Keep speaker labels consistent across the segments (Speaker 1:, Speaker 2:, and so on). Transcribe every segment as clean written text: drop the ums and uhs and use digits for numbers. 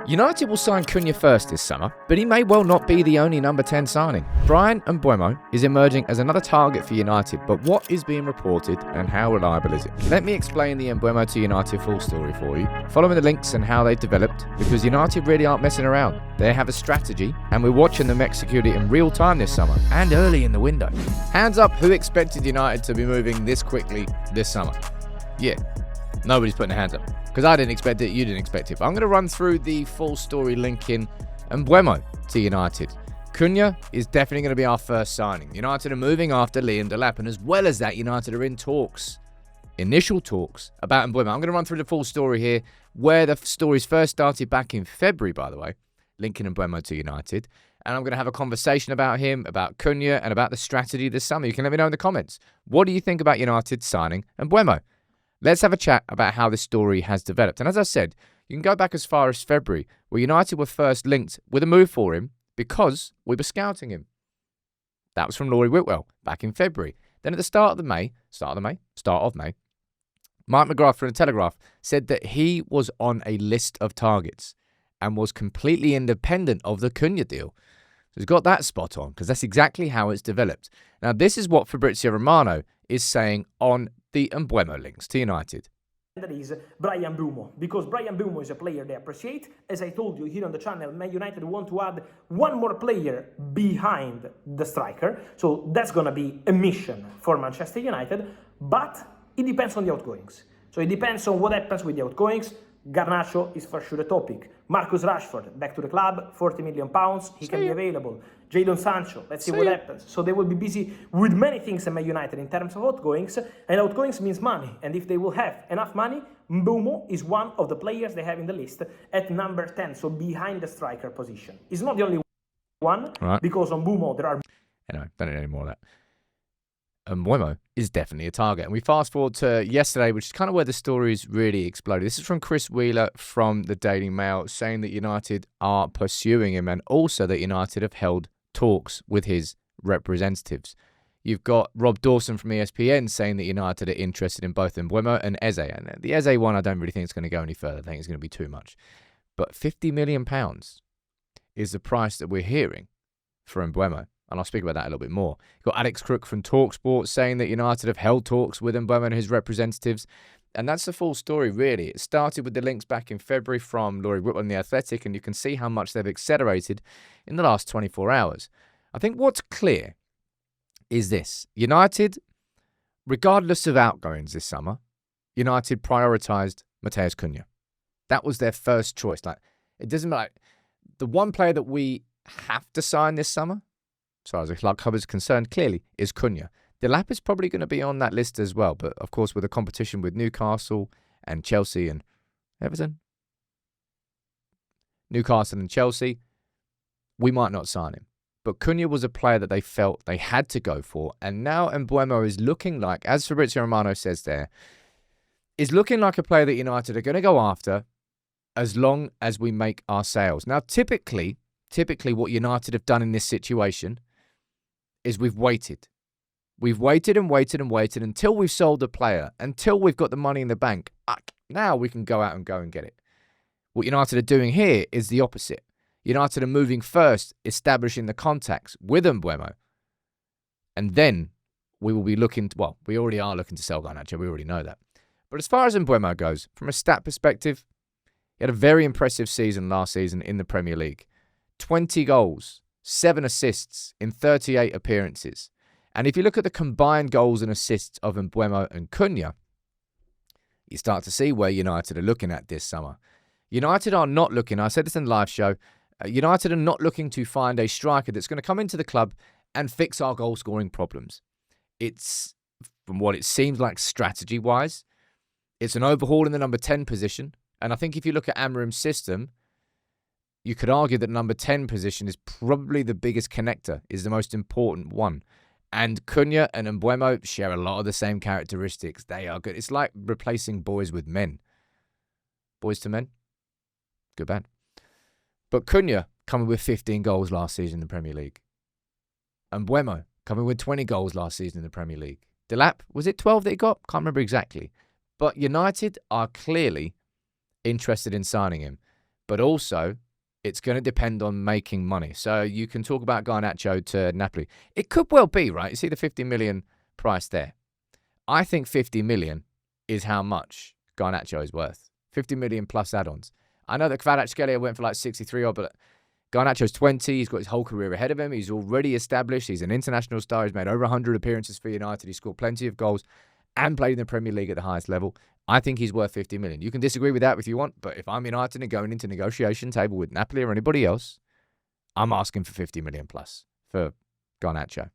Speaker 1: United will sign Cunha first this summer, but he may well not be the only number 10 signing. Bryan Mbeumo is emerging as another target for United, but what is being reported and how reliable is it? Let me explain the Mbeumo to United full story for you, following the links and how they developed, because United really aren't messing around. They have a strategy, and we're watching them execute it in real time this summer, and early in the window. Hands up, who expected United to be moving this quickly this summer? Yeah, nobody's putting their hands up. Because I didn't expect it, you didn't expect it. But I'm going to run through the full story linking Mbeumo to United. Cunha is definitely going to be our first signing. United are moving after Liam Delap, and as well as that, United are in talks, initial talks, about Mbeumo. I'm going to run through the full story here, where the stories first started back in February, by the way, linking Mbeumo to United. And I'm going to have a conversation about him, about Cunha, and about the strategy this summer. You can let me know in the comments. What do you think about United signing Mbeumo? Let's have a chat about how this story has developed. And as I said, you can go back as far as February, where United were first linked with a move for him because we were scouting him. That was from Laurie Whitwell back in February. Then at the start of May, Mike McGrath from the Telegraph said that he was on a list of targets and was completely independent of the Cunha deal. So he's got that spot on, because that's exactly how it's developed. Now, this is what Fabrizio Romano is saying on the Mbeumo links to United.
Speaker 2: That is Bryan Mbeumo, because Bryan Mbeumo is a player they appreciate. As I told you here on the channel, Man United want to add one more player behind the striker, so that's going to be a mission for Manchester United, but it depends on the outgoings. So it depends on what happens with the outgoings. Garnacho is for sure a topic. Marcus Rashford, back to the club, £40 million, he can be available. Jadon Sancho, let's see what happens. So they will be busy with many things at Man United in terms of outgoings, and outgoings means money. And if they will have enough money, Mbeumo is one of the players they have in the list at number 10, so behind the striker position. He's not the only one, right, because on Mbeumo there are...
Speaker 1: Anyway, don't need any more of that. Mbeumo is definitely a target. And we fast forward to yesterday, which is kind of where the stories really exploded. This is from Chris Wheeler from the Daily Mail, saying that United are pursuing him and also that United have held talks with his representatives. You've got Rob Dawson from ESPN saying that United are interested in both Mbeumo and Eze. And the Eze one, I don't really think it's going to go any further. I think it's going to be too much. But £50 million is the price that we're hearing for Mbeumo. And I'll speak about that a little bit more. You've got Alex Crook from TalkSport saying that United have held talks with Mbeumo and his representatives. And that's the full story, really. It started with the links back in February from Laurie Whitwell and The Athletic, and you can see how much they've accelerated in the last 24 hours. I think what's clear is this. United, regardless of outgoings this summer, United prioritised Matheus Cunha. That was their first choice. Like, it doesn't matter. The one player that we have to sign this summer, as far as the club is concerned, clearly, is Cunha. Delap is probably going to be on that list as well, but of course with the competition with Newcastle and Chelsea and Everton, Newcastle and Chelsea, we might not sign him. But Cunha was a player that they felt they had to go for, and now Mbeumo is looking like, as Fabrizio Romano says there, is looking like a player that United are going to go after as long as we make our sales. Now, typically what United have done in this situation is we've waited. We've waited and waited and waited until we've sold the player, until we've got the money in the bank. Now we can go out and get it. What United are doing here is the opposite. United are moving first, establishing the contacts with Mbeumo. And then we will be looking, we already are looking to sell Garnacho. We already know that. But as far as Mbeumo goes, from a stat perspective, he had a very impressive season last season in the Premier League. 20 goals, 7 assists in 38 appearances. And if you look at the combined goals and assists of Mbeumo and Cunha, you start to see where United are looking at this summer. United are not looking, I said this in the live show, United are not looking to find a striker that's going to come into the club and fix our goal-scoring problems. It's, from what it seems like strategy-wise, it's an overhaul in the number 10 position. And I think if you look at Amorim's system, you could argue that number 10 position is probably the biggest connector, is the most important one. And Cunha and Mbeumo share a lot of the same characteristics. They are good. It's like replacing boys with men. Boys to men? Good, bad. But Cunha coming with 15 goals last season in the Premier League. Mbeumo coming with 20 goals last season in the Premier League. Delap, was it 12 that he got? Can't remember exactly. But United are clearly interested in signing him. But also, it's going to depend on making money. So you can talk about Garnacho to Napoli. It could well be, right? You see the 50 million price there. I think 50 million is how much Garnacho is worth. 50 million plus add-ons. I know that Kvaratskhelia went for like 63 odd, but Garnacho's 20. He's got his whole career ahead of him. He's already established. He's an international star. He's made over 100 appearances for United. He's scored plenty of goals and played in the Premier League at the highest level. I think he's worth 50 million. You can disagree with that if you want, but if I'm United and going into negotiation table with Napoli or anybody else, I'm asking for 50 million plus for Garnacho.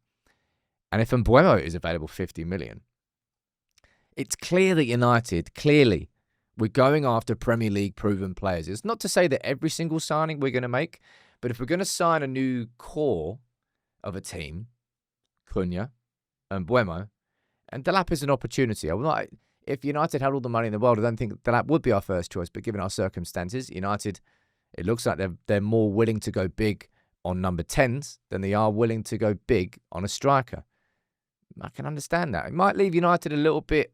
Speaker 1: And if Mbeumo is available 50 million, it's clear that United, we're going after Premier League proven players. It's not to say that every single signing we're going to make, but if we're going to sign a new core of a team, Cunha and Mbeumo, and Delap is an opportunity. If United had all the money in the world, I don't think Delap would be our first choice. But given our circumstances, United, it looks like they're more willing to go big on number 10s than they are willing to go big on a striker. I can understand that. It might leave United a little bit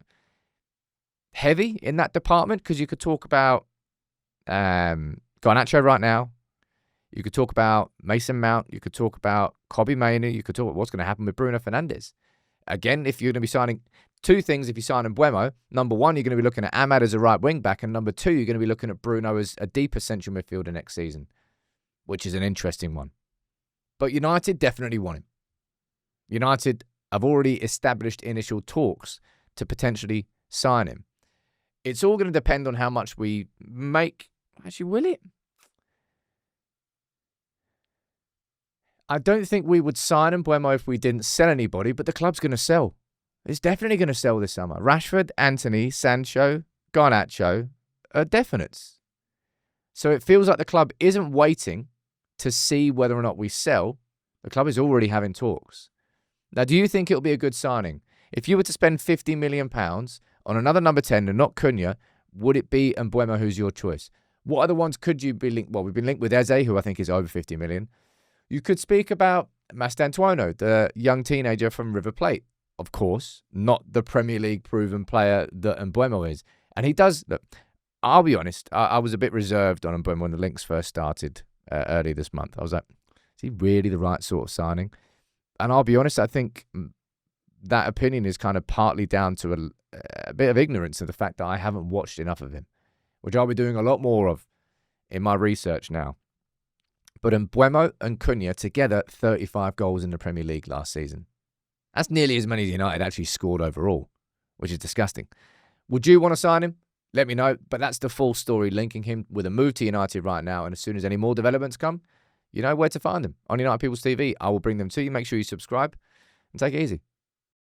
Speaker 1: heavy in that department because you could talk about Garnacho right now. You could talk about Mason Mount. You could talk about Kobbie Mainoo. You could talk about what's going to happen with Bruno Fernandes. Again, if you're going to be signing two things, if you sign Mbeumo, number one, you're going to be looking at Ahmad as a right wing back, and number two, you're going to be looking at Bruno as a deeper central midfielder next season, which is an interesting one. But United definitely want him. United have already established initial talks to potentially sign him. It's all going to depend on how much we make. Actually, will it? I don't think we would sign Mbeumo if we didn't sell anybody, but the club's going to sell. It's definitely going to sell this summer. Rashford, Antony, Sancho, Garnacho are definites. So it feels like the club isn't waiting to see whether or not we sell. The club is already having talks. Now, do you think it'll be a good signing? If you were to spend £50 million on another number 10 and not Cunha, would it be Mbeumo who's your choice? What other ones could you be linked? Well, we've been linked with Eze, who I think is over 50 million. You could speak about Mastantuono, the young teenager from River Plate. Of course, not the Premier League proven player that Mbeumo is. And he does, look, I'll be honest, I was a bit reserved on Mbeumo when the links first started early this month. I was like, is he really the right sort of signing? And I'll be honest, I think that opinion is kind of partly down to a bit of ignorance of the fact that I haven't watched enough of him, which I'll be doing a lot more of in my research now. But Mbeumo and Cunha together, 35 goals in the Premier League last season. That's nearly as many as United actually scored overall, which is disgusting. Would you want to sign him? Let me know. But that's the full story linking him with a move to United right now. And as soon as any more developments come, you know where to find them. On United People's TV, I will bring them to you. Make sure you subscribe and take it easy.